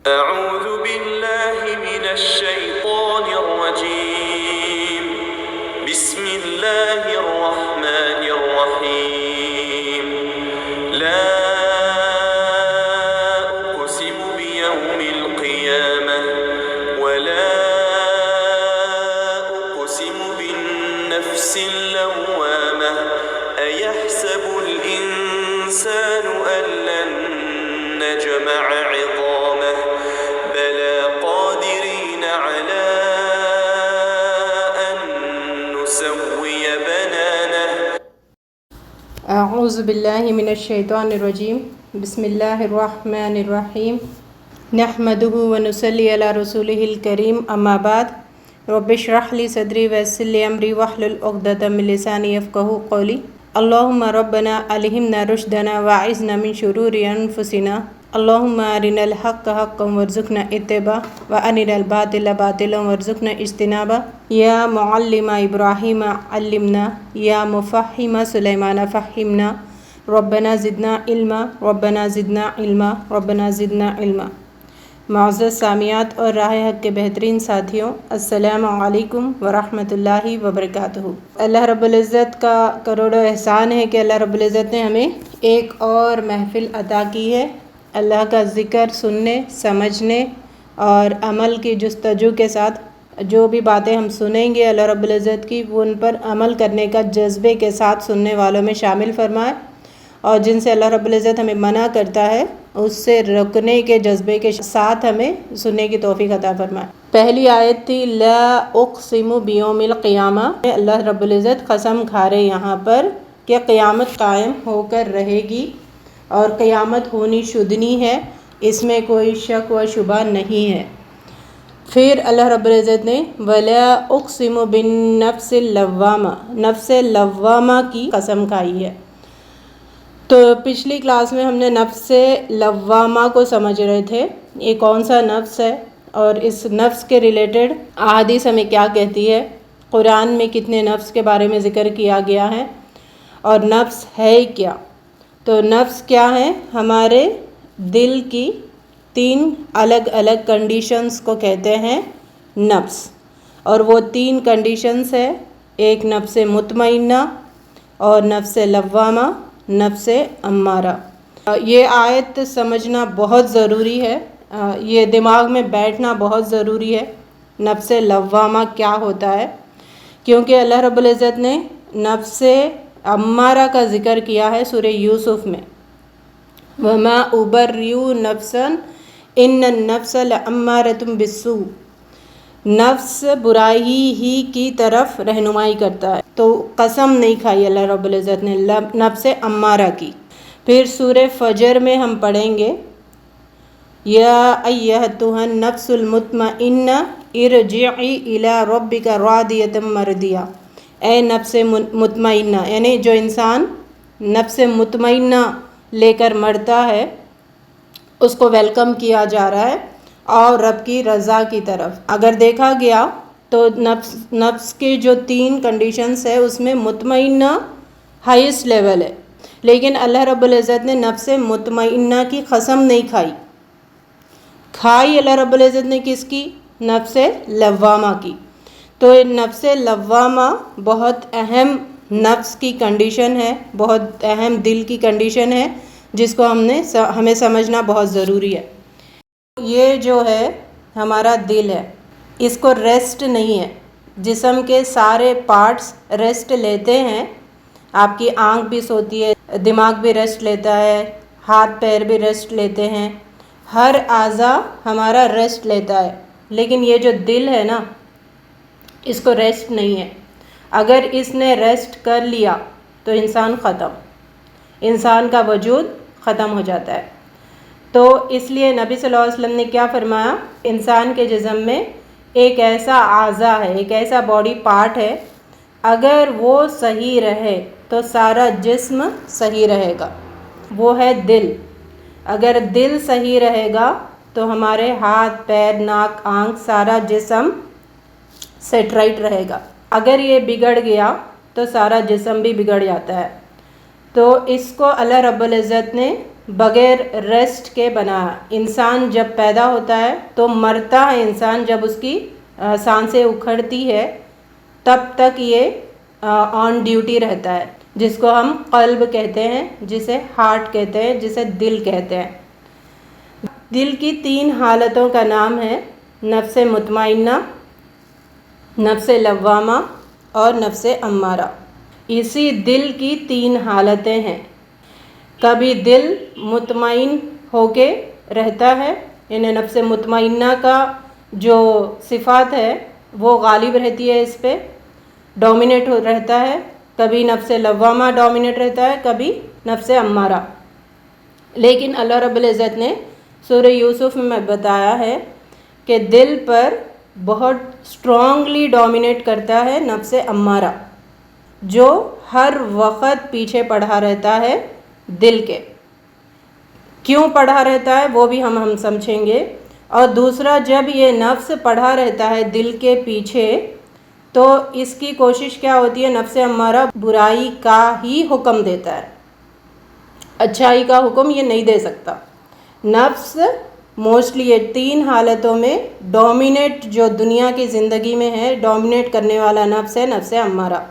أعوذ بالله من الشيطان الرجيم بسم الله الرحمن الرحيم لا أقسم بيوم القيامة ولا أقسم بالنفس اللوامة أيحسب الإنسان أن لن نجمع عظامه بلى قادرين على أن نسوي بنانه اعوذ باللہ من الشیطان الرجیم بسم اللہ الرحمن الرحیم نحمدہ ونصلی علی رسولہ الکریم اما بعد رب اشرح لی صدری ویسر لی امری واحلل عقدۃ من لسانی یفقہوا قولی اللہم ربنا الہمنا رشدنا واعذنا من شرور انفسنا اللہم ارنا الحق حقا وارزقنا اتباعہ وارنا الباطل باطلا وارزقنا اجتنابہ یا معلم ابراہیم علمنا یا مفہم سلیمان فہمنا ربنا زدنا علما ربنا زدنا علما ربنا زدنا علما۔ معزز سامعات اور راہ حق کے بہترین ساتھیوں، السلام علیکم ورحمۃ اللہ وبرکاتہ۔ اللہ رب العزت کا کروڑوں احسان ہے کہ اللہ رب العزت نے ہمیں ایک اور محفل عطا کی ہے اللہ کا ذکر سننے، سمجھنے اور عمل کی جستجو کے ساتھ جو بھی باتیں ہم سنیں گے اللہ رب العزت کی، وہ ان پر عمل کرنے کا جذبے کے ساتھ سننے والوں میں شامل فرمائے، اور جن سے اللہ رب العزت ہمیں منع کرتا ہے اس سے رکنے کے جذبے کے ساتھ ہمیں سننے کی توفیق عطا فرمائے۔ پہلی آیت تھی لا اقسم بیوم القیامہ۔ اللہ رب العزت قسم کھا رہے یہاں پر کہ قیامت قائم ہو کر رہے گی اور قیامت ہونی شدنی ہے، اس میں کوئی شک و شبہ نہیں ہے۔ پھر اللہ رب العزت نے وَلَا أُقْسِمُ بِالنَّفْسِ اللَّوَّامَةِ، نفس لوامہ کی قسم کھائی ہے۔ تو پچھلی کلاس میں ہم نے نفس لوامہ کو سمجھ رہے تھے یہ کون سا نفس ہے اور اس نفس کے ریلیٹڈ احادیث ہمیں کیا کہتی ہے، قرآن میں کتنے نفس کے بارے میں ذکر کیا گیا ہے اور نفس ہے کیا۔ تو نفس کیا ہے؟ ہمارے دل کی 3 الگ الگ کنڈیشنز کو کہتے ہیں نفس، اور وہ 3 کنڈیشنز ہے، ایک نفس مطمئنہ اور نفس لوامہ، نفس امارہ۔ یہ آیت سمجھنا بہت ضروری ہے، یہ دماغ میں بیٹھنا بہت ضروری ہے نفس لوامہ کیا ہوتا ہے، کیونکہ اللہ رب العزت نے نفس امارہ کا ذکر کیا ہے سورہ یوسف میں، وَمَا أُبَرِّئُ نَفْسًا إِنَّ النَّفْسَ لَأَمَّارَةٌ بِالسُّوءِ، نفس برائی ہی کی طرف رہنمائی کرتا ہے۔ تو قسم نہیں کھائی اللہ رب العزت نے نفس امارہ کی۔ پھر سورہ فجر میں ہم پڑھیں گے یا ایھتھا النفس المطمئنہ ارجعی الی ربک راضیۃ مرضیہ، اے نفس مطمئنہ، یعنی جو انسان نفس مطمئنہ لے کر مرتا ہے اس کو ویلکم کیا جا رہا ہے اور رب کی رضا کی طرف۔ اگر دیکھا گیا تو نفس کے جو 3 کنڈیشنز ہے اس میں مطمئنہ ہائیسٹ لیول ہے، لیکن اللہ رب العزت نے نفس مطمئنہ کی قسم نہیں کھائی اللہ رب العزت نے کس کی؟ نفس لوامہ کی۔ تو نفس لوامہ بہت اہم نفس کی کنڈیشن ہے، بہت اہم دل کی کنڈیشن ہے جس کو ہمیں سمجھنا بہت ضروری ہے۔ یہ جو ہے ہمارا دل ہے، اس کو ریسٹ نہیں ہے، جسم کے سارے پارٹس ریسٹ لیتے ہیں، آپ کی آنکھ بھی سوتی ہے، دماغ بھی ریسٹ لیتا ہے، ہاتھ پیر بھی ریسٹ لیتے ہیں، ہر اعضاء ہمارا ریسٹ لیتا ہے، لیکن یہ جو دل ہے نا اس کو ریسٹ نہیں ہے۔ اگر اس نے ریسٹ کر لیا تو انسان ختم، انسان کا وجود ختم ہو جاتا ہے۔ تو اس لیے نبی صلی اللہ علیہ وسلم نے کیا فرمایا، انسان کے جسم میں ایک ایسا اعضا ہے، ایک ایسا باڈی پارٹ ہے، اگر وہ صحیح رہے تو سارا جسم صحیح رہے گا، وہ ہے دل۔ اگر دل صحیح رہے گا تو ہمارے ہاتھ پیر ناک آنکھ سارا جسم سیٹ رائٹ رہے گا، اگر یہ بگڑ گیا تو سارا جسم بھی بگڑ جاتا ہے۔ تو اس کو اللہ رب العزت نے بغیر ریسٹ کے بنا. انسان جب پیدا ہوتا ہے تو مرتا ہے انسان جب اس کی سانسیں اکھڑتی ہے تب تک یہ آن ڈیوٹی رہتا ہے، جس کو ہم قلب کہتے ہیں، جسے ہارٹ کہتے ہیں، جسے دل کہتے ہیں. دل کی 3 حالتوں کا نام ہے نفس مطمئنہ، نفس لوامہ اور نفس امارہ. اسی دل کی 3 حالتیں ہیں. کبھی دل مطمئن ہو کے رہتا ہے، یعنی نفس مطمئنہ کا جو صفات ہے وہ غالب رہتی ہے، اس پہ ڈومینیٹ رہتا ہے. کبھی نفس لوامہ ڈومینیٹ رہتا ہے، کبھی نفس امارہ. لیکن اللہ رب العزت نے سورہ یوسف میں بتایا ہے کہ دل پر بہت اسٹرانگلی ڈومینیٹ کرتا ہے نفس امارہ، جو ہر وقت پیچھے پڑا رہتا ہے دل کے. کیوں پڑا رہتا ہے وہ بھی ہم سمجھیں گے. اور دوسرا، جب یہ نفس پڑا رہتا ہے دل کے پیچھے تو اس کی کوشش کیا ہوتی ہے؟ نفس امارہ برائی کا ہی حکم دیتا ہے، اچھائی کا حکم یہ نہیں دے سکتا. نفس موسٹلی یہ 3 حالتوں میں ڈومینیٹ جو دنیا کی زندگی میں ہے، ڈومینیٹ کرنے والا نفس ہے نفس امارہ.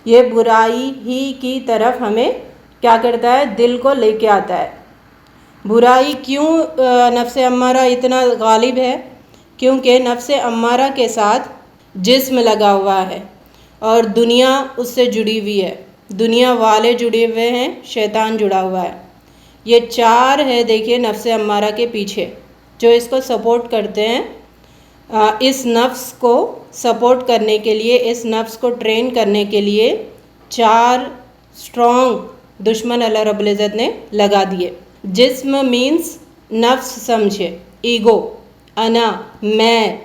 یہ برائی ہی کی طرف ہمیں کیا کرتا ہے؟ دل کو لے کے آتا ہے. برائی کیوں نفس امارہ اتنا غالب ہے؟ کیونکہ نفس امارہ کے ساتھ جسم لگا ہوا ہے اور دنیا اس سے جڑی ہوئی ہے. دنیا والے جڑے ہوئے ہیں، شیطان جڑا ہوا ہے. یہ 4 ہے دیکھیے نفس امارہ کے پیچھے جو اس کو سپورٹ کرتے ہیں. اس نفس کو سپورٹ کرنے کے لیے، اس نفس کو ٹرین کرنے کے لیے 4 اسٹرانگ دشمن اللہ رب العزت نے لگا دیے. جسم مینس نفس سمجھے، ایگو، انا، میں،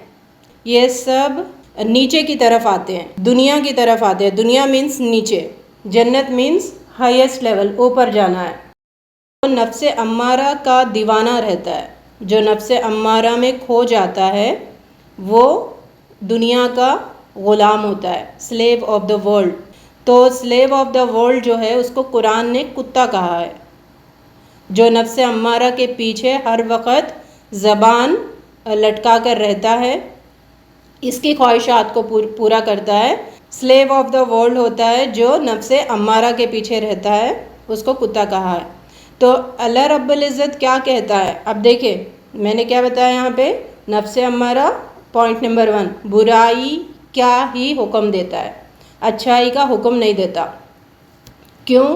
یہ سب نیچے کی طرف آتے ہیں، دنیا کی طرف آتے ہیں. دنیا مینس نیچے، جنت مینس ہائیسٹ لیول، اوپر جانا ہے. جو نفس امارہ کا دیوانہ رہتا ہے، جو نفس امارہ میں کھو جاتا ہے، وہ دنیا کا غلام ہوتا ہے، سلیو آف دا ورلڈ. تو سلیو آف دا ورلڈ جو ہے اس کو قرآن نے کتا کہا ہے. جو نفس امارہ کے پیچھے ہر وقت زبان لٹکا کر رہتا ہے، اس کی خواہشات کو پورا کرتا ہے، سلیو آف دا ورلڈ ہوتا ہے. جو نفس امارہ کے پیچھے رہتا ہے اس کو کتا کہا ہے. تو اللہ رب العزت کیا کہتا ہے؟ اب دیکھیں میں نے کیا بتایا یہاں پہ، نفس امارہ پوائنٹ نمبر 1 برائی کیا ہی حکم دیتا ہے، اچھائی کا حکم نہیں دیتا. کیوں؟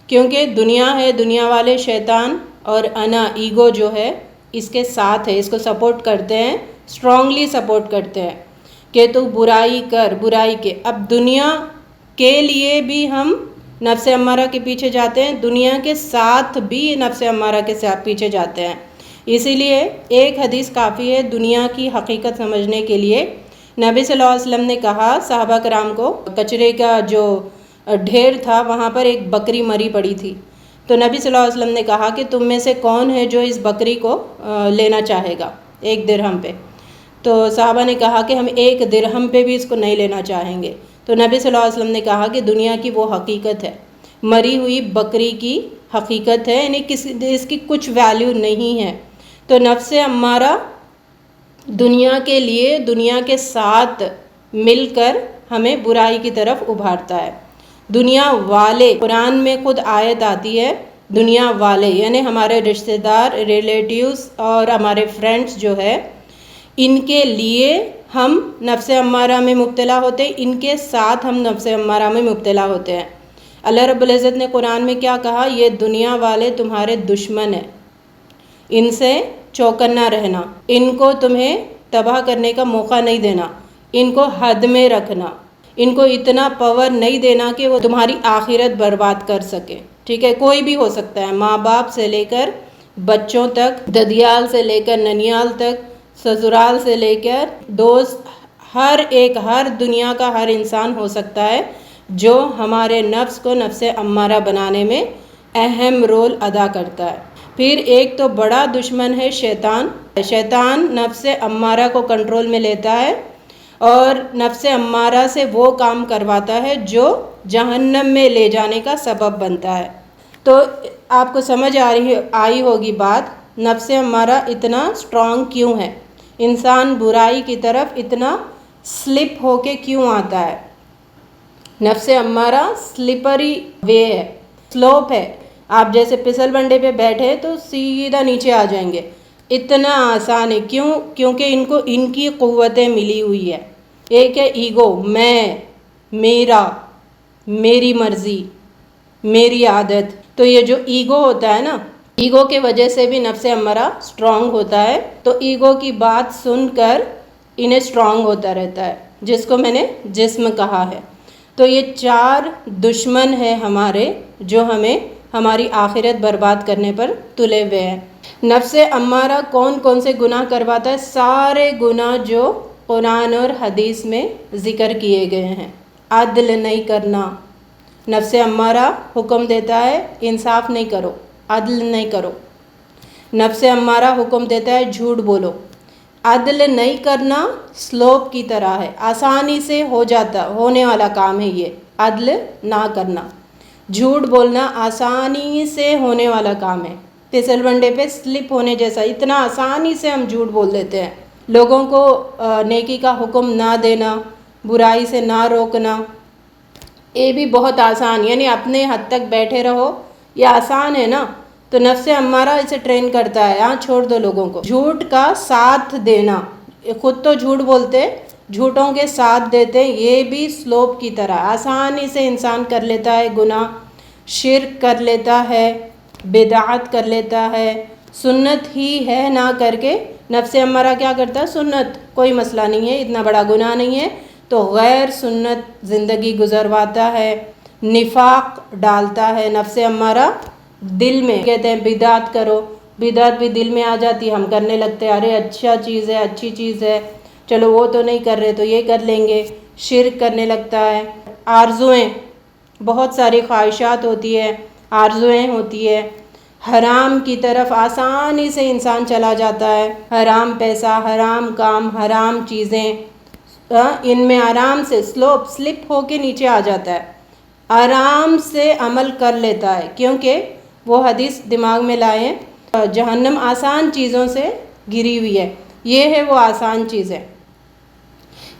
کیونکہ دنیا ہے، دنیا والے شیطان اور انا، ایگو جو ہے اس کے ساتھ ہے، اس کو سپورٹ کرتے ہیں، اسٹرانگلی سپورٹ کرتے ہیں کہ تو برائی کر، برائی کے. اب دنیا کے لیے بھی ہم نفس امارہ کے پیچھے جاتے ہیں، دنیا کے ساتھ بھی نفس امارہ کے ساتھ پیچھے جاتے ہیں. اسی لیے ایک حدیث کافی ہے دنیا کی حقیقت سمجھنے کے لیے. نبی صلی اللہ علیہ وسلم نے کہا صحابہ کرام کو، کچرے کا جو ڈھیر تھا وہاں پر ایک بکری مری پڑی تھی. تو نبی صلی اللہ علیہ وسلم نے کہا کہ تم میں سے کون ہے جو اس بکری کو لینا چاہے گا 1 درہم پہ؟ تو صحابہ نے کہا کہ ہم 1 درہم پہ بھی اس کو نہیں لینا چاہیں گے. تو نبی صلی اللہ علیہ وسلم نے کہا کہ دنیا کی وہ حقیقت ہے، مری ہوئی بکری کی حقیقت ہے، یعنی اس کی کچھ ویلیو نہیں ہے. تو نفس امارہ دنیا کے لیے، دنیا کے ساتھ مل کر ہمیں برائی کی طرف ابھارتا ہے. دنیا والے، قرآن میں خود آیت آتی ہے دنیا والے، یعنی ہمارے رشتہ دار، ریلیٹیوز اور ہمارے فرینڈز جو ہے، ان کے لیے ہم نفس امارہ میں مبتلا ہوتے ہیں، ان کے ساتھ ہم نفس امارہ میں مبتلا ہوتے ہیں. اللہ رب العزت نے قرآن میں کیا کہا؟ یہ دنیا والے تمہارے دشمن ہیں، ان سے چوکنا رہنا، ان کو تمہیں تباہ کرنے کا موقع نہیں دینا، ان کو حد میں رکھنا، ان کو اتنا پاور نہیں دینا کہ وہ تمہاری آخرت برباد کر سکے. ٹھیک ہے، کوئی بھی ہو سکتا ہے، ماں باپ سے لے کر بچوں تک، ددیال سے لے کر ننیال تک، سسرال سے لے کر دوست، ہر دنیا کا ہر انسان ہو سکتا ہے جو ہمارے نفس کو نفس امارہ بنانے میں اہم رول ادا کرتا ہے. پھر ایک تو بڑا دشمن ہے شیطان. شیطان نفس امارہ کو کنٹرول میں لیتا ہے اور نفس امارہ سے وہ کام کرواتا ہے جو جہنم میں لے جانے کا سبب بنتا ہے. تو آپ کو سمجھ آئی ہوگی بات، نفس امارہ اتنا اسٹرانگ کیوں ہے، انسان برائی کی طرف اتنا سلپ ہو کے کیوں آتا ہے۔ نفس امارہ سلپری وے ہے، سلوپ ہے، آپ جیسے پھسل بنڈے پہ بیٹھے تو سیدھا نیچے آ جائیں گے، اتنا آسان ہے۔ کیوں؟ کیونکہ ان کی قوتیں ملی ہوئی ہے۔ ایک ہے ایگو، میں، میرا، میری مرضی، میری عادت۔ تو یہ جو ایگو ہوتا ہے نا، ایگو کے وجہ سے بھی نفس امارہ اسٹرانگ ہوتا ہے، تو ایگو کی بات سن کر انہیں اسٹرانگ ہوتا رہتا ہے، جس کو میں نے جسم کہا ہے۔ تو یہ 4 دشمن ہیں ہمارے، جو ہمیں ہماری آخرت برباد کرنے پر تلے ہوئے ہیں۔ نفس امارہ کون کون سے گناہ کرواتا ہے؟ سارے گناہ جو قرآن اور حدیث میں ذکر کیے گئے ہیں۔ عدل نہیں کرنا، نفس امارہ حکم دیتا ہے انصاف نہیں کرو، عدل نہیں کرو۔ نفس امارہ حکم دیتا ہے جھوٹ بولو۔ عدل نہیں کرنا سلوپ کی طرح ہے، آسانی سے ہونے والا کام ہے یہ، عدل نہ کرنا۔ جھوٹ بولنا آسانی سے ہونے والا کام ہے، پھسل بنڈے پہ سلپ ہونے جیسا، اتنا آسانی سے ہم جھوٹ بول دیتے ہیں۔ لوگوں کو نیکی کا حکم نہ دینا، برائی سے نہ روکنا، یہ بھی بہت آسان، یعنی اپنے حد تک بیٹھے رہو، یہ آسان ہے نا۔ تو نفس امارہ اسے ٹرین کرتا ہے، ہاں چھوڑ دو لوگوں کو۔ جھوٹ کا ساتھ دینا، خود تو جھوٹ بولتے، جھوٹوں کے ساتھ دیتے، یہ بھی سلوپ کی طرح آسانی سے انسان کر لیتا ہے گناہ، شرک کر لیتا ہے، بدعت کر لیتا ہے، سنت ہی ہے نہ کر کے نفس امارہ کیا کرتا ہے؟ سنت کوئی مسئلہ نہیں ہے، اتنا بڑا گناہ نہیں ہے، تو غیر سنت زندگی گزرواتا ہے، نفاق ڈالتا ہے نفس امارہ دل میں۔ کہتے ہیں بدعت کرو، بدعت بھی دل میں آ جاتی، ہم کرنے لگتے ہیں، ارے اچھی چیز ہے، چلو وہ تو نہیں کر رہے تو یہ کر لیں گے، شرک کرنے لگتا ہے۔ آرزوئیں، بہت ساری خواہشات ہوتی ہے، آرزوئیں ہوتی ہے، حرام کی طرف آسانی سے انسان چلا جاتا ہے، حرام پیسہ، حرام کام، حرام چیزیں، ان میں آرام سے سلپ ہو کے نیچے آ جاتا ہے، آرام سے عمل کر لیتا ہے، کیونکہ وہ حدیث دماغ میں لائیں، جہنم آسان چیزوں سے گھری ہوئی ہے، یہ ہے وہ آسان چیزیں۔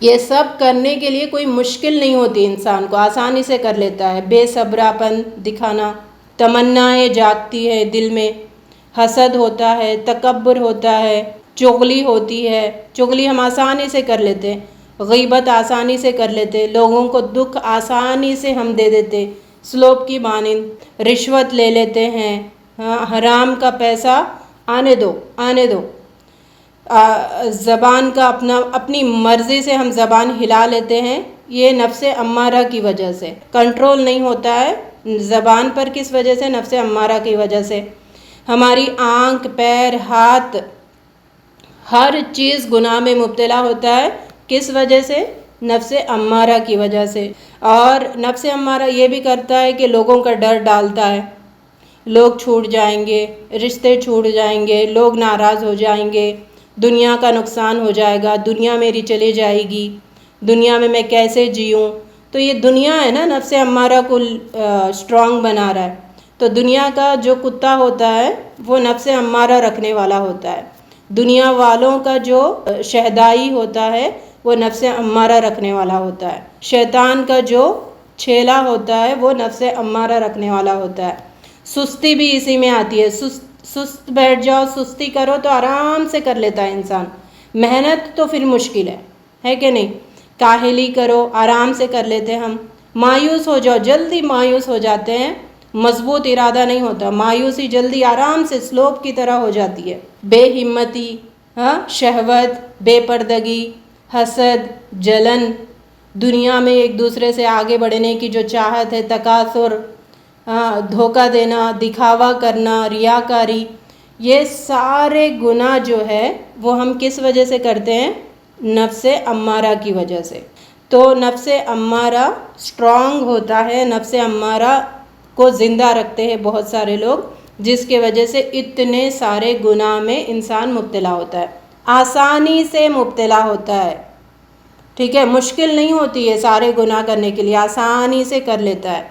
یہ سب کرنے کے لیے کوئی مشکل نہیں ہوتی، انسان کو آسانی سے کر لیتا ہے۔ بے صبراپن دکھانا، تمنائیں جاگتی ہے دل میں، حسد ہوتا ہے، تکبر ہوتا ہے، چغلی ہوتی ہے، چغلی ہم آسانی سے کر لیتے، غیبت آسانی سے کر لیتے، لوگوں کو دکھ آسانی سے ہم دے دیتے، سلوپ کی مانند رشوت لے لیتے ہیں، حرام کا پیسہ آنے دو، زبان کا اپنی مرضی سے ہم زبان ہلا لیتے ہیں، یہ نفس امارہ کی وجہ سے کنٹرول نہیں ہوتا ہے زبان پر۔ کس وجہ سے؟ نفس امارہ کی وجہ سے۔ ہماری آنکھ، پیر، ہاتھ، ہر چیز گناہ میں مبتلا ہوتا ہے، کس وجہ سے؟ نفس امارہ کی وجہ سے۔ اور نفس امارہ یہ بھی کرتا ہے کہ لوگوں کا ڈر ڈالتا ہے، لوگ چھوٹ جائیں گے، رشتے چھوٹ جائیں گے، لوگ ناراض ہو جائیں گے، دنیا کا نقصان ہو جائے گا، دنیا میری چلی جائے گی، دنیا میں کیسے جیوں۔ تو یہ دنیا ہے نا، نفس امارہ کو اسٹرانگ بنا رہا ہے۔ تو دنیا کا جو کتا ہوتا ہے وہ نفس امارہ رکھنے والا ہوتا ہے، دنیا والوں کا جو شہدائی ہوتا ہے وہ نفس امارہ رکھنے والا ہوتا ہے، شیطان کا جو چھیلا ہوتا ہے وہ نفس امارہ رکھنے والا ہوتا ہے۔ سستی بھی اسی میں آتی ہے، سست بیٹھ جاؤ، سستی کرو تو آرام سے کر لیتا ہے انسان، محنت تو پھر مشکل ہے کہ نہیں؟ کاہلی کرو، آرام سے کر لیتے ہم، مایوس ہو جاؤ، جلدی مایوس ہو جاتے ہیں، مضبوط ارادہ نہیں ہوتا، مایوسی جلدی آرام سے سلوپ کی طرح ہو جاتی ہے۔ بے ہمتی، شہوت، بے پردگی، حسد، جلن، دنیا میں ایک دوسرے سے آگے بڑھنے کی جو چاہت ہے، تکاثر، دھوکہ دینا، دکھاوا کرنا، ریاکاری، یہ سارے گناہ جو ہے وہ ہم کس وجہ سے کرتے ہیں؟ نفس امارہ کی وجہ سے۔ تو نفس امارہ اسٹرانگ ہوتا ہے، نفس امارہ کو زندہ رکھتے ہیں بہت سارے لوگ، جس کے وجہ سے اتنے سارے گناہ میں انسان مبتلا ہوتا ہے، آسانی سے مبتلا ہوتا ہے، ٹھیک ہے؟ مشکل نہیں ہوتی ہے سارے گناہ کرنے کے لیے، آسانی سے کر لیتا ہے۔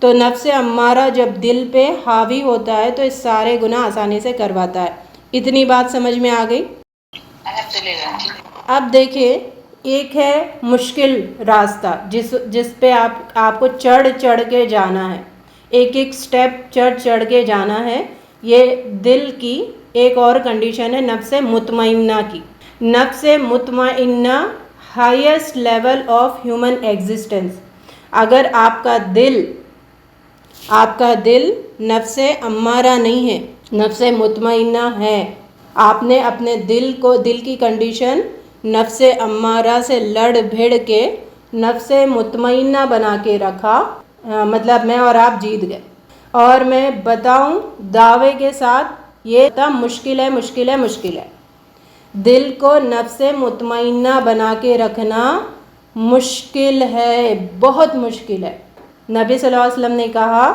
تو نفس امارہ جب دل پہ حاوی ہوتا ہے تو اس سارے گناہ آسانی سے کرواتا ہے۔ اتنی بات سمجھ میں آ گئی؟ اب دیکھیں، ایک ہے مشکل راستہ جس پہ آپ کو چڑھ کے جانا ہے، ایک سٹیپ چڑھ کے جانا ہے۔ یہ دل کی ایک اور کنڈیشن ہے نفس مطمئنہ کی۔ نفس مطمئنہ highest level of human existence. اگر آپ کا دل نفس امارہ نہیں ہے، نفس مطمئنہ ہے، آپ نے اپنے دل کی کنڈیشن نفس امارہ سے لڑ بھڑ کے نفس مطمئنہ بنا کے رکھا، مطلب میں اور آپ جیت گئے۔ اور میں بتاؤں دعوے کے ساتھ، یہ مشکل ہے۔ دل کو نفس مطمئنہ بنا کے رکھنا مشکل ہے، بہت مشکل ہے۔ نبی صلی اللہ علیہ وسلم نے کہا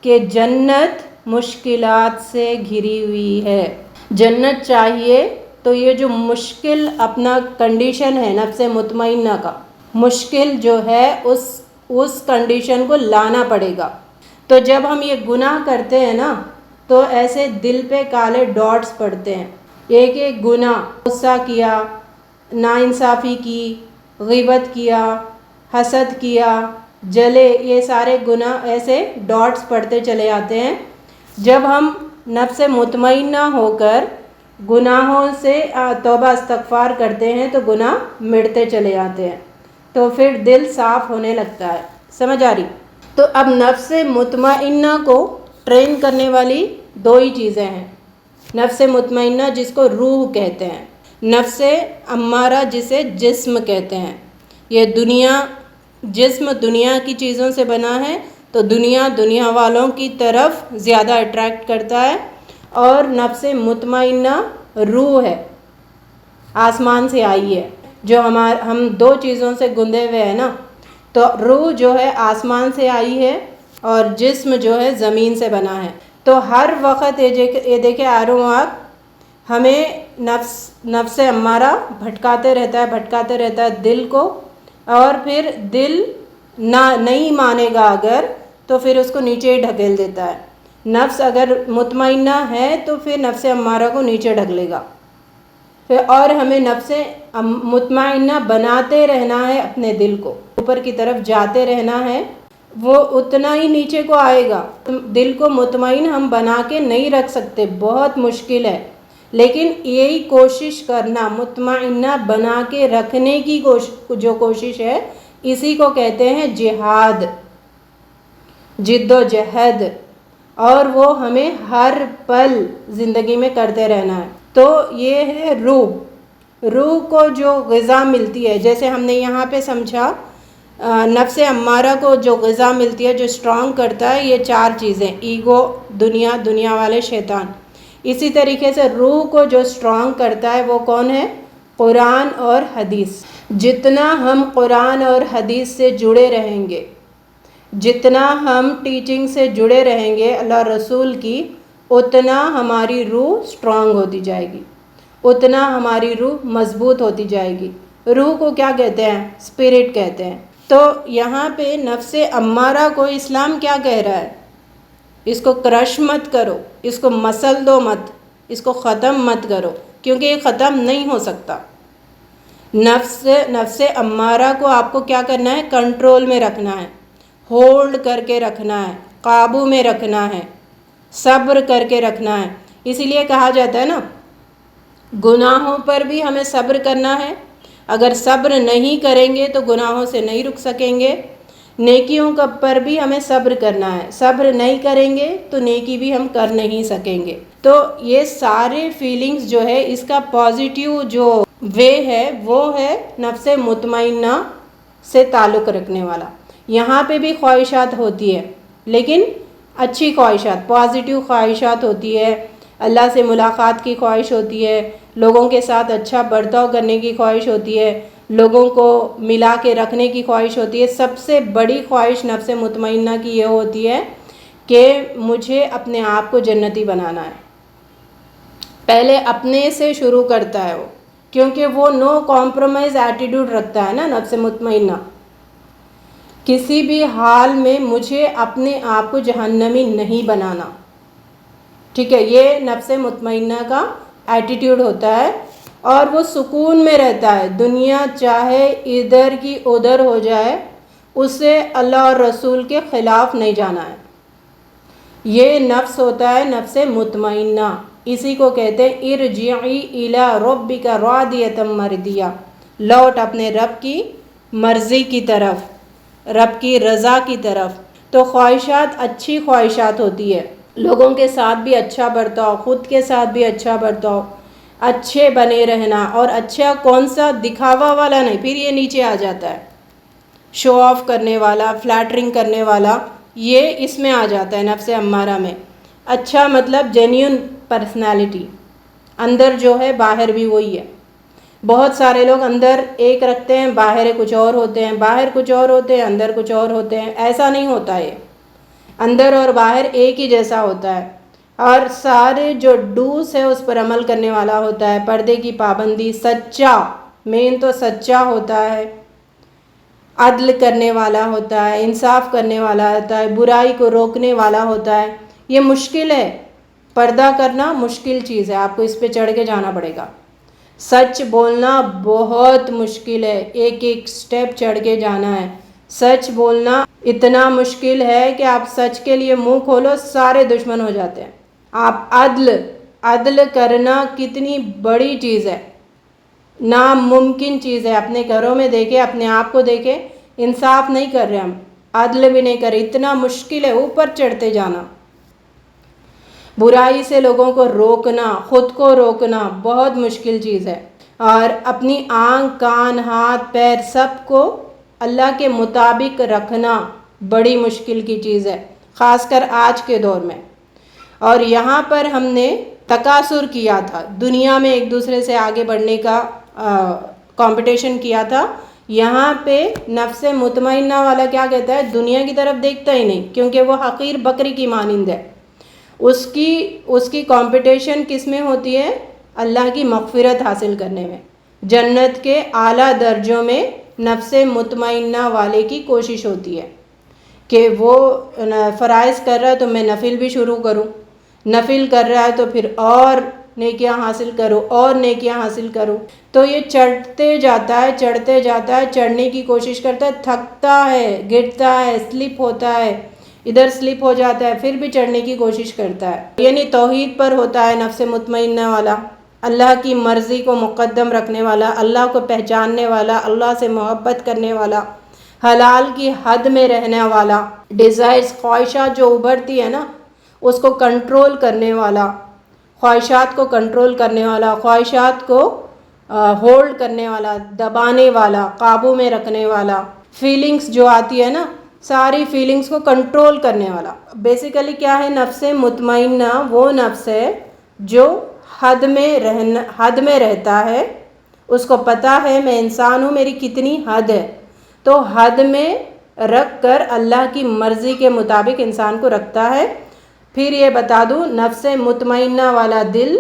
کہ جنت مشکلات سے گھری ہوئی ہے۔ جنت چاہیے تو یہ جو مشکل اپنا کنڈیشن ہے نفس مطمئنہ کا، مشکل جو ہے اس کنڈیشن کو لانا پڑے گا۔ تو جب ہم یہ گناہ کرتے ہیں نا تو ایسے دل پہ کالے ڈاٹس پڑتے ہیں، ایک گناہ، غصہ کیا، ناانصافی کی، غیبت کیا، حسد کیا، جلے، یہ سارے گناہ ایسے ڈاٹس پڑتے چلے آتے ہیں۔ جب ہم نفس مطمئنہ ہو کر گناہوں سے توبہ استغفار کرتے ہیں تو گناہ مٹتے چلے آتے ہیں، تو پھر دل صاف ہونے لگتا ہے۔ سمجھ آ رہی؟ تو اب نفس مطمئنہ کو ٹرین کرنے والی دو ہی چیزیں ہیں۔ نفس مطمئنہ جس کو روح کہتے ہیں، نفس امارہ جسے جسم کہتے ہیں۔ یہ جسم دنیا کی چیزوں سے بنا ہے تو دنیا والوں کی طرف زیادہ اٹریکٹ کرتا ہے، اور نفس مطمئنہ روح ہے، آسمان سے آئی ہے۔ جو ہم دو چیزوں سے گندے ہوئے ہیں نا، تو روح جو ہے آسمان سے آئی ہے اور جسم جو ہے زمین سے بنا ہے۔ تو ہر وقت یہ دیکھیں آپ، ہمیں نفس امارہ بھٹکاتے رہتا ہے دل کو، اور پھر دل نہیں مانے گا اگر، تو پھر اس کو نیچے ہی ڈھکیل دیتا ہے۔ نفس اگر مطمئنہ ہے تو پھر نفس امارہ کو نیچے ڈھکلے گا، اور ہمیں نفس مطمئنہ بناتے رہنا ہے، اپنے دل کو اوپر کی طرف جاتے رہنا ہے، وہ اتنا ہی نیچے کو آئے گا۔ دل کو مطمئن ہم بنا کے نہیں رکھ سکتے، بہت مشکل ہے، لیکن یہی کوشش کرنا، مطمئنہ بنا کے رکھنے کی جو کوشش ہے، اسی کو کہتے ہیں جہاد، جد و جہد، اور وہ ہمیں ہر پل زندگی میں کرتے رہنا ہے۔ تو یہ ہے روح کو جو غذا ملتی ہے، جیسے ہم نے یہاں پہ سمجھا، نفس امارہ کو جو غذا ملتی ہے، جو اسٹرانگ کرتا ہے، یہ چار چیزیں: ایگو، دنیا والے، شیطان۔ اسی طریقے سے روح کو جو اسٹرانگ کرتا ہے وہ کون ہے؟ قرآن اور حدیث۔ جتنا ہم قرآن اور حدیث سے جڑے رہیں گے، جتنا ہم ٹیچنگ سے جڑے رہیں گے اللہ رسول کی، اتنا ہماری روح اسٹرانگ ہوتی جائے گی، اتنا ہماری روح مضبوط ہوتی جائے گی۔ روح کو کیا کہتے ہیں؟ اسپرٹ کہتے ہیں۔ تو یہاں پہ نفس امارہ کو اسلام کیا کہہ رہا ہے؟ اس کو کرش مت کرو، اس کو مسل دو مت، اس کو ختم مت کرو، کیونکہ یہ ختم نہیں ہو سکتا۔ نفس امارہ کو آپ کو کیا کرنا ہے؟ کنٹرول میں رکھنا ہے، ہولڈ کر کے رکھنا ہے، قابو میں رکھنا ہے، صبر کر کے رکھنا ہے۔ اسی لیے کہا جاتا ہے نا، گناہوں پر بھی ہمیں صبر کرنا ہے، اگر صبر نہیں کریں گے تو گناہوں سے نہیں رک سکیں گے۔ نیکیوں پر بھی ہمیں صبر کرنا ہے، صبر نہیں کریں گے تو نیکی بھی ہم کر نہیں سکیں گے۔ تو یہ سارے فیلنگز جو ہے، اس کا پازیٹیو جو وے ہے وہ ہے نفس مطمئنہ سے تعلق رکھنے والا۔ یہاں پہ بھی خواہشات ہوتی ہے، لیکن اچھی خواہشات، پازیٹیو خواہشات ہوتی ہے، اللہ سے ملاقات کی خواہش ہوتی ہے، لوگوں کے ساتھ اچھا برتاؤ کرنے کی خواہش ہوتی ہے، لوگوں کو ملا کے رکھنے کی خواہش ہوتی ہے۔ سب سے بڑی خواہش نفس مطمئنہ کی یہ ہوتی ہے کہ مجھے اپنے آپ کو جنتی بنانا ہے۔ پہلے اپنے سے شروع کرتا ہے وہ، کیونکہ وہ نو کمپرومائز ایٹیٹیوڈ رکھتا ہے نا نفس مطمئنہ، کسی بھی حال میں مجھے اپنے آپ کو جہنمی نہیں بنانا. ٹھیک ہے، یہ نفس مطمئنہ کا ایٹیٹیوڈ ہوتا ہے اور وہ سکون میں رہتا ہے. دنیا چاہے ادھر کی ادھر ہو جائے، اسے اللہ اور رسول کے خلاف نہیں جانا ہے. یہ نفس ہوتا ہے نفس مطمئنہ. اسی کو کہتے ہیں ارجعی الی ربک راضیۃ مرضیہ، لوٹ اپنے رب کی مرضی کی طرف، رب کی رضا کی طرف. تو خواہشات اچھی خواہشات ہوتی ہے، لوگوں کے ساتھ بھی اچھا برتاؤ، خود کے ساتھ بھی اچھا برتاؤ، اچھے بنے رہنا. اور اچھا کون سا؟ دکھاوا والا نہیں. پھر یہ نیچے آ جاتا ہے، شو آف کرنے والا، فلیٹرنگ کرنے والا، یہ اس میں آ جاتا ہے نفس امارہ میں. اچھا مطلب جینیون پرسنالٹی، اندر جو ہے باہر بھی وہی ہے. بہت سارے لوگ اندر ایک رکھتے ہیں، باہر کچھ اور ہوتے ہیں، باہر کچھ اور ہوتے ہیں، اندر کچھ اور ہوتے ہیں. ایسا نہیں ہوتا ہے، اندر اور باہر ایک ہی جیسا ہوتا ہے. اور سارے جو ڈوز ہے اس پر عمل کرنے والا ہوتا ہے. پردے کی پابندی، سچا، مین تو سچا ہوتا ہے، عدل کرنے والا ہوتا ہے، انصاف کرنے والا ہوتا ہے، برائی کو روکنے والا ہوتا ہے. یہ مشکل ہے، پردہ کرنا مشکل چیز ہے، آپ کو اس پہ چڑھ کے جانا پڑے گا. سچ بولنا بہت مشکل ہے، ایک ایک سٹیپ چڑھ کے جانا ہے. سچ بولنا اتنا مشکل ہے کہ آپ سچ کے لیے منہ کھولو سارے دشمن ہو جاتے ہیں. آپ عدل کرنا کتنی بڑی چیز ہے، ناممکن چیز ہے. اپنے گھروں میں دیکھیں، اپنے آپ کو دیکھیں، انصاف نہیں کر رہے ہم، عدل بھی نہیں کر رہے، اتنا مشکل ہے اوپر چڑھتے جانا. برائی سے لوگوں کو روکنا، خود کو روکنا بہت مشکل چیز ہے. اور اپنی آنکھ، کان، ہاتھ، پیر سب کو اللہ کے مطابق رکھنا بڑی مشکل کی چیز ہے، خاص کر آج کے دور میں. اور یہاں پر ہم نے تکاثر کیا تھا، دنیا میں ایک دوسرے سے آگے بڑھنے کا کمپٹیشن کیا تھا. یہاں پہ نفس مطمئنہ والا کیا کہتا ہے؟ دنیا کی طرف دیکھتا ہی نہیں، کیونکہ وہ حقیر بکری کی مانند ہے. اس کی کمپٹیشن کس میں ہوتی ہے؟ اللہ کی مغفرت حاصل کرنے میں، جنت کے اعلیٰ درجوں میں نفس مطمئنہ والے کی کوشش ہوتی ہے کہ وہ فرائض کر رہا ہے تو میں نفل بھی شروع کروں، نفل کر رہا ہے تو پھر اور نیکیاں حاصل کرو، اور نیکیاں حاصل کرو. تو یہ چڑھتے جاتا ہے، چڑھنے کی کوشش کرتا ہے، تھکتا ہے، گرتا ہے، سلپ ہوتا ہے، ادھر سلپ ہو جاتا ہے، پھر بھی چڑھنے کی کوشش کرتا ہے. یعنی توحید پر ہوتا ہے نفس مطمئنہ والا، اللہ کی مرضی کو مقدم رکھنے والا، اللہ کو پہچاننے والا، اللہ سے محبت کرنے والا، حلال کی حد میں رہنے والا، ڈیزائرز، خواہشات جو ابھرتی ہے نا اس کو کنٹرول کرنے والا، خواہشات کو کنٹرول کرنے والا، خواہشات کو ہولڈ کرنے والا، دبانے والا، قابو میں رکھنے والا، فیلنگز جو آتی ہے نا ساری فیلنگز کو کنٹرول کرنے والا. بیسیکلی کیا ہے نفس مطمئنہ؟ وہ نفس ہے جو حد میں رہتا ہے، اس کو پتہ ہے میں انسان ہوں، میری کتنی حد ہے، تو حد میں رکھ کر اللہ کی مرضی کے مطابق انسان کو رکھتا ہے. پھر یہ بتا دوں نفس مطمئنہ والا دل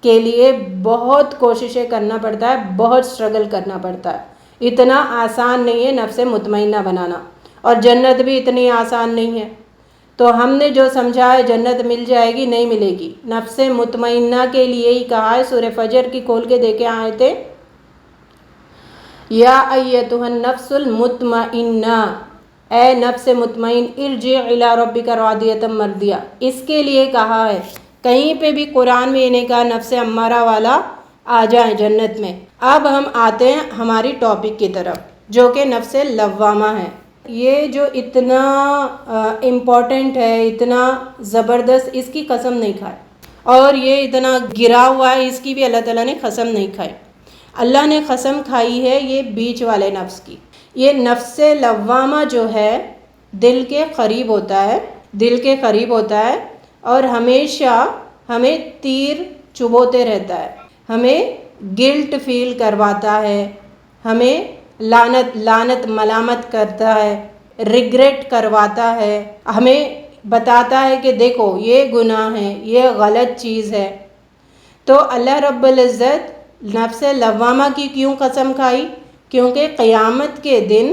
کے لیے بہت کوششیں کرنا پڑتا ہے، بہت سٹرگل کرنا پڑتا ہے. اتنا آسان نہیں ہے نفس مطمئنہ بنانا، اور جنت بھی اتنی آسان نہیں ہے. تو ہم نے جو سمجھا ہے جنت مل جائے گی، نہیں ملے گی. نفس مطمئنہ کے لیے ہی کہا ہے، سورہ فجر کی کھول کے دیکھیں آیتیں، یا ایتھا النفس المطمئنہ، اے نفس مطمئن، ارجع الی ربک راضیۃ مرضیہ. اس کے لیے کہا ہے، کہیں پہ بھی قرآن میں یہ نہیں کہا نفس امارہ والا آ جائیں جنت میں. اب ہم آتے ہیں ہماری ٹاپک کی طرف جو کہ نفس لوامہ ہے. یہ جو اتنا امپورٹنٹ ہے، اتنا زبردست، اس کی قسم نہیں کھائے، اور یہ اتنا گرا ہوا ہے، اس کی بھی اللہ تعالیٰ نے قسم نہیں کھائی. اللہ نے قسم کھائی ہے یہ بیچ والے نفس کی. یہ نفس لوامہ جو ہے دل کے قریب ہوتا ہے، اور ہمیشہ ہمیں تیر چبوتے رہتا ہے، ہمیں گلٹ فیل کرواتا ہے، ہمیں لعنت ملامت کرتا ہے، ریگریٹ کرواتا ہے، ہمیں بتاتا ہے کہ دیکھو یہ گناہ ہے، یہ غلط چیز ہے. تو اللہ رب العزت نفس لوامہ کی کیوں قسم کھائی؟ کیونکہ قیامت کے دن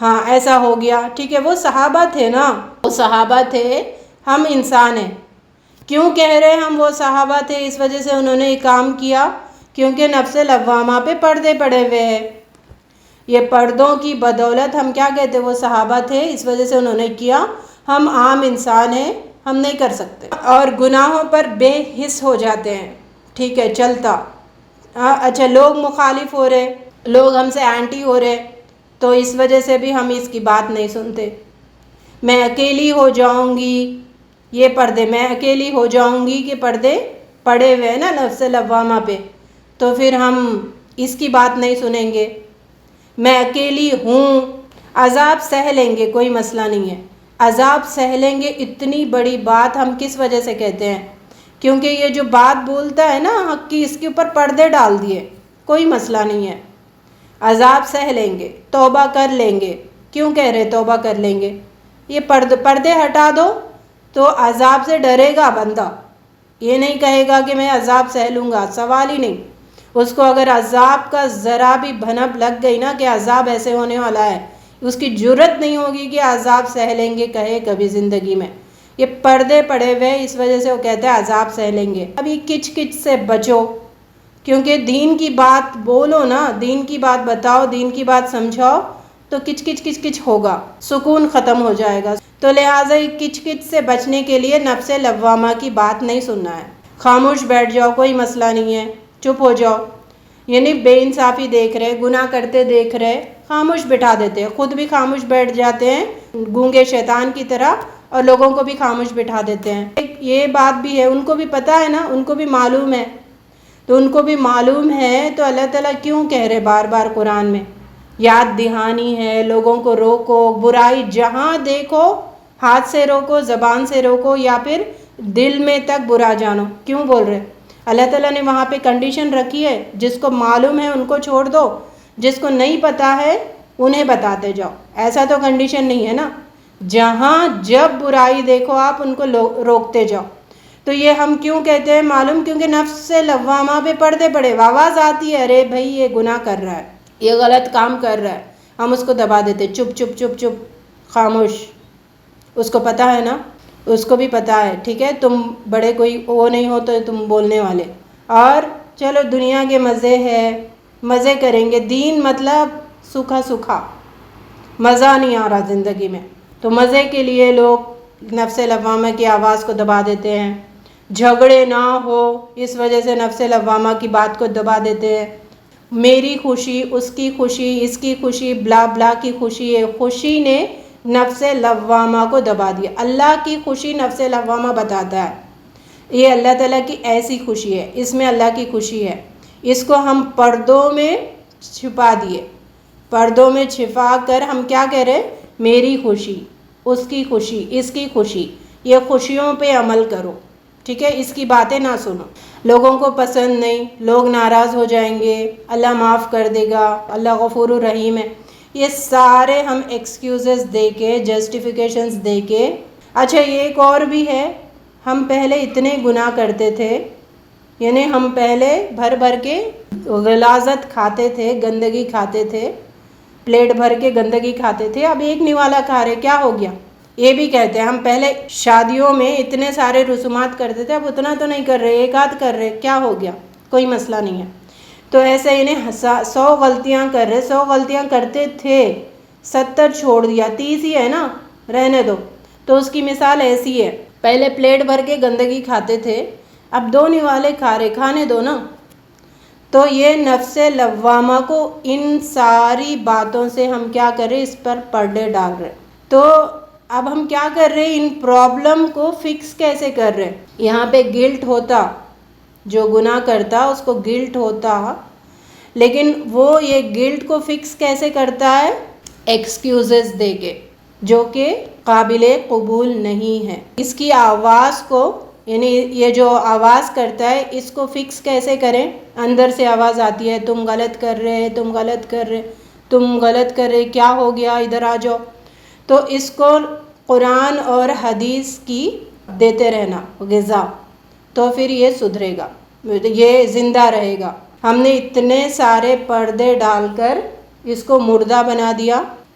ہاں ایسا ہو گیا، ٹھیک ہے، وہ صحابہ تھے نا، وہ صحابہ تھے، ہم انسان ہیں۔ کیوں کہہ رہے ہم وہ صحابہ تھے؟ اس وجہ سے انہوں نے یہ کام کیا کیونکہ نفس لوامہ پہ پردے پڑے ہوئے ہیں۔ یہ پردوں کی بدولت ہم کیا کہتے ہیں، وہ صحابہ تھے، اس وجہ سے انہوں نے کیا۔ ہم عام انسان ہیں، ہم نہیں کر سکتے، اور گناہوں پر بے حس ہو جاتے ہیں، ٹھیک ہے، چلتا۔ اچھا، لوگ مخالف ہو رہے، لوگ ہم سے اینٹی ہو رہے، تو اس وجہ سے بھی ہم اس کی بات نہیں سنتے۔ میں اکیلی ہو جاؤں گی، یہ پردے، میں اکیلی ہو جاؤں گی کہ پردے پڑے ہوئے نا نفس لوامہ پہ، تو پھر ہم اس کی بات نہیں سنیں گے۔ میں اکیلی ہوں، عذاب سہ لیں گے، کوئی مسئلہ نہیں ہے، عذاب سہ لیں گے، اتنی بڑی بات ہم کس وجہ سے کہتے ہیں؟ کیونکہ یہ جو بات بولتا ہے نا حق کی، اس کے اوپر پردے ڈال دیے، کوئی مسئلہ نہیں ہے، عذاب سہ لیں گے، توبہ کر لیں گے۔ کیوں کہہ رہے توبہ کر لیں گے؟ یہ پردے ہٹا دو تو عذاب سے ڈرے گا بندہ، یہ نہیں کہے گا کہ میں عذاب سہ لوں گا، سوال ہی نہیں۔ اس کو اگر عذاب کا ذرا بھی بھنک لگ گئی نا کہ عذاب ایسے ہونے والا ہے، اس کی جرت نہیں ہوگی کہ عذاب سہ لیں گے کہے کبھی زندگی میں۔ یہ پردے پڑے ہوئے، اس وجہ سے وہ کہتے ہیں عذاب سہ لیں گے۔ ابھی کچ کچ سے بچو، کیونکہ دین کی بات بولو نا، دین کی بات بتاؤ، دین کی بات سمجھاؤ، تو کچ کچ کچ کچ ہوگا، سکون ختم ہو جائے گا۔ تو لہٰذا کچ کچ سے بچنے کے لیے نفس لوامہ کی بات نہیں سننا ہے، خاموش بیٹھ جاؤ، کوئی مسئلہ نہیں ہے، چپ ہو جاؤ۔ یعنی بے انصافی دیکھ رہے، گناہ کرتے دیکھ رہے، خاموش بٹھا دیتے ہیں، خود بھی خاموش بیٹھ جاتے ہیں گونگے شیطان کی طرح، اور لوگوں کو بھی خاموش بٹھا دیتے ہیں۔ یہ بات بھی ہے، ان کو بھی پتہ ہے نا، ان کو بھی معلوم ہے، تو ان کو بھی معلوم ہے، تو اللہ تعالیٰ کیوں کہہ رہے بار بار قرآن میں؟ یاد دہانی ہے، لوگوں کو روکو، برائی جہاں دیکھو ہاتھ سے روکو، زبان سے روکو، یا پھر دل میں تک برا جانو۔ کیوں بول رہے؟ اللہ تعالیٰ نے وہاں پہ کنڈیشن رکھی ہے، جس کو معلوم ہے ان کو چھوڑ دو، جس کو نہیں پتہ ہے انہیں بتاتے جاؤ، ایسا تو کنڈیشن نہیں ہے نا۔ جہاں جب برائی دیکھو آپ ان کو روکتے جاؤ۔ تو یہ ہم کیوں کہتے ہیں معلوم؟ کیونکہ نفس لوامہ پہ پردے پڑے، آواز آتی ہے ارے بھائی یہ گناہ کر رہا ہے، یہ غلط کام کر رہا ہے، ہم اس کو دبا دیتے، چپ چپ چپ چپ، خاموش۔ اس کو پتہ ہے نا، اس کو بھی پتہ ہے، ٹھیک ہے، تم بڑے کوئی وہ نہیں ہو تو تم بولنے والے، اور چلو دنیا کے مزے ہے، مزے کریں گے، دین مطلب سوکھا سوکھا، مزہ نہیں آ رہا زندگی میں، تو مزے کے لیے لوگ نفس لوامہ کی آواز کو دبا دیتے ہیں۔ جھگڑے نہ ہو اس وجہ سے نفس لوامہ کی بات کو دبا دیتے ہیں۔ میری خوشی، اس کی خوشی، اس کی خوشی، بلا بلا کی خوشی ہے، خوشی نے نفس لوامہ کو دبا دیا۔ اللہ کی خوشی نفس لوامہ بتاتا ہے، یہ اللہ تعالیٰ کی ایسی خوشی ہے، اس میں اللہ کی خوشی ہے، اس کو ہم پردوں میں چھپا دیے، پردوں میں چھپا کر ہم کیا کہہ رہے؟ میری خوشی، اس کی خوشی، اس کی خوشی، یہ خوشیوں پہ عمل کرو، ٹھیک ہے، اس کی باتیں نہ سنو، لوگوں کو پسند نہیں، لوگ ناراض ہو جائیں گے، اللہ معاف کر دے گا، اللہ غفور الرحیم ہے، یہ سارے ہم ایکسکیوزز دے کے، جسٹیفیکیشنز دے کے۔ اچھا ایک اور بھی ہے، ہم پہلے اتنے گناہ کرتے تھے، یعنی ہم پہلے بھر بھر کے غلاظت کھاتے تھے، گندگی کھاتے تھے، پلیٹ بھر کے گندگی کھاتے تھے، اب ایک نوالا کھا رہے، کیا ہو گیا؟ یہ بھی کہتے ہیں ہم پہلے شادیوں میں اتنے سارے رسومات کرتے تھے، اب اتنا تو نہیں کر رہے، ایک آدھ کر رہے، کیا ہو گیا؟ کوئی مسئلہ نہیں ہے۔ تو ایسے انہیں 100 غلطیاں کر رہے، 100 غلطیاں کرتے تھے، 70 چھوڑ دیا، 30 ہی ہے نا، رہنے دو۔ تو اس کی مثال ایسی ہے، پہلے پلیٹ بھر کے گندگی کھاتے تھے، اب 2 نوالے کھا رہے، کھانے دو نا۔ تو یہ نفس لوامہ کو ان ساری باتوں سے ہم کیا کر رہے؟ اس پر پردے ڈال رہے۔ تو اب ہم کیا کر رہے؟ ان پرابلم کو فکس کیسے کر رہے؟ یہاں پہ گلٹ ہوتا، جو گناہ کرتا اس کو گلٹ ہوتا، لیکن وہ یہ گلٹ کو فکس کیسے کرتا ہے؟ ایکسکیوزز دے کے، جو کہ قابل قبول نہیں ہے۔ اس کی آواز کو، یعنی یہ جو آواز کرتا ہے، اس کو فکس کیسے کریں؟ اندر سے آواز آتی ہے، تم غلط کر رہے، تم غلط کر رہے، تم غلط کر رہے، کیا ہو گیا، ادھر آ جاؤ۔ تو اس کو قرآن اور حدیث کی دیتے رہنا غذا، تو پھر یہ سدھرے گا، یہ زندہ رہے گا۔ ہم نے اتنے سارے پردے ڈال کر اس کو مردہ بنا دیا،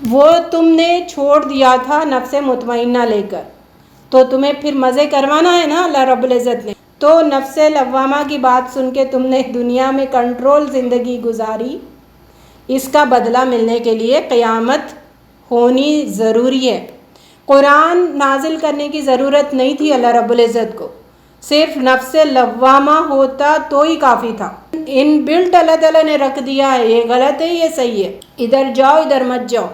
وہ تم نے چھوڑ دیا تھا نفس مطمئنہ لے کر، تو تمہیں پھر مزے کروانا ہے نا اللہ رب العزت نے، تو نفس لوامہ کی بات سن کے تم نے دنیا میں کنٹرول زندگی گزاری، اس کا بدلہ ملنے کے لیے قیامت ہونی ضروری ہے۔ قرآن نازل کرنے کی ضرورت نہیں تھی اللہ رب العزت کو، صرف نفس لوامہ ہوتا تو ہی کافی تھا۔ ان بلٹ اللہ تعالیٰ نے رکھ دیا ہے، یہ غلط ہے یہ صحیح ہے، ادھر جاؤ ادھر مت جاؤ،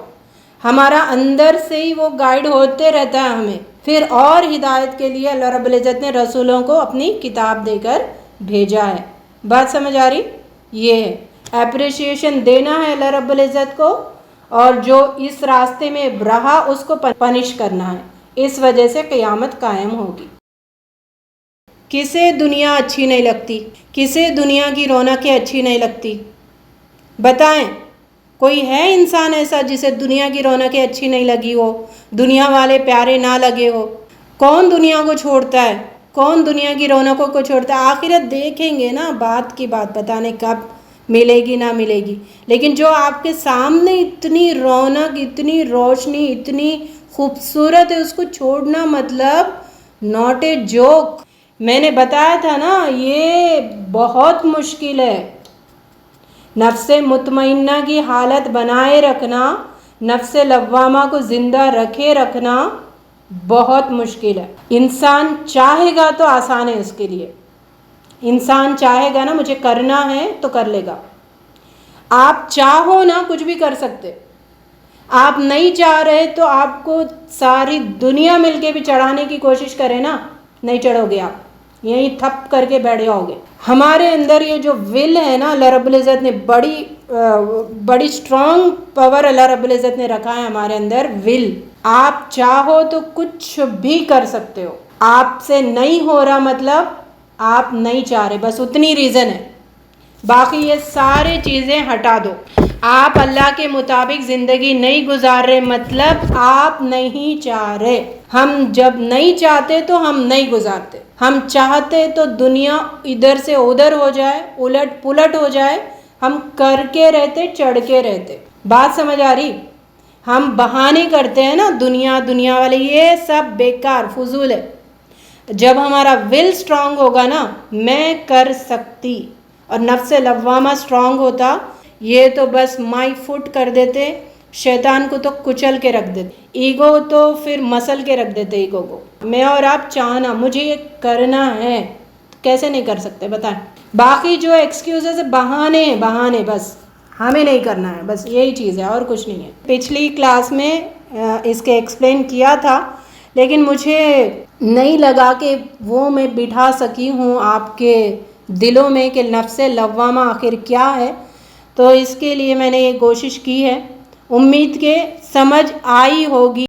ہمارا اندر سے ہی وہ گائیڈ ہوتے رہتا ہے ہمیں۔ پھر اور ہدایت کے لیے اللہ رب العزت نے رسولوں کو اپنی کتاب دے کر بھیجا ہے۔ بات سمجھ آ رہی؟ یہ ہے اپریشیشن دینا ہے اللہ رب العزت کو، اور جو اس راستے میں رہا اس کو پنش کرنا ہے، اس وجہ سے قیامت قائم ہوگی۔ کسے دنیا اچھی نہیں لگتی؟ کسے دنیا کی رونقیں اچھی نہیں لگتی؟ بتائیں، کوئی ہے انسان ایسا جسے دنیا کی رونقیں اچھی نہیں لگی ہو، دنیا والے پیارے نہ لگے ہو؟ کون دنیا کو چھوڑتا ہے؟ کون دنیا کی رونقوں کو چھوڑتا ہے؟ آخرت دیکھیں گے نا، بات کی بات، پتہ نہیں کب ملے گی نہ ملے گی، لیکن جو آپ کے سامنے اتنی رونق، اتنی روشنی، اتنی خوبصورت ہے، اس کو چھوڑنا مطلب ناٹ اے جوک۔ میں نے بتایا تھا نا، یہ بہت مشکل ہے۔ نفس مطمئنہ کی حالت بنائے رکھنا، نفس لوامہ کو زندہ رکھے رکھنا بہت مشکل ہے۔ انسان چاہے گا تو آسان ہے اس کے لیے، انسان چاہے گا نا مجھے کرنا ہے تو کر لے گا۔ آپ چاہو نا کچھ بھی کر سکتے، آپ نہیں چاہ رہے تو آپ کو ساری دنیا مل کے بھی چڑھانے کی کوشش کرے نا، نہیں چڑھو گے، آپ یہیں تھپ کر کے بیٹھ جاؤ گے۔ ہمارے اندر یہ جو ول ہے نا، اللہ رب العزت نے بڑی اسٹرانگ پاور اللہ رب العزت نے رکھا ہے ہمارے اندر، ول۔ آپ چاہو تو کچھ بھی کر سکتے ہو، آپ سے نہیں ہو رہا مطلب آپ نہیں چاہ رہے، بس اتنی ریزن ہے، باقی یہ سارے چیزیں ہٹا دو۔ آپ اللہ کے مطابق زندگی نہیں گزار رہے مطلب آپ نہیں چاہ رہے۔ ہم جب نہیں چاہتے تو ہم نہیں گزارتے، ہم چاہتے تو دنیا ادھر سے ادھر ہو جائے، الٹ پلٹ ہو جائے، ہم کر کے رہتے، چڑھ کے رہتے۔ بات سمجھ آ رہی؟ ہم بہانے کرتے ہیں نا، دنیا والے، یہ سب بیکار فضول ہے۔ جب ہمارا ول سٹرونگ ہوگا نا، میں کر سکتی، اور نفس لوامہ سٹرونگ ہوتا، یہ تو بس مائی فٹ کر دیتے، شیطان کو تو کچل کے رکھ دیتے، ایگو تو پھر مسل کے رکھ دیتے ایگو کو۔ میں اور آپ چاہنا مجھے یہ کرنا ہے، کیسے نہیں کر سکتے بتائیں؟ باقی جو ایکسکیوزز بہانے ہیں، بہانے، بس ہمیں نہیں کرنا ہے، بس یہی چیز ہے اور کچھ نہیں ہے۔ پچھلی کلاس میں اس کے ایکسپلین کیا تھا، لیکن مجھے نہیں لگا کہ وہ میں بٹھا سکی ہوں آپ کے دلوں میں کہ نفس لوامہ آخر کیا ہے، تو اس کے لیے میں نے یہ کوشش کی ہے، امید کہ سمجھ آئی ہوگی۔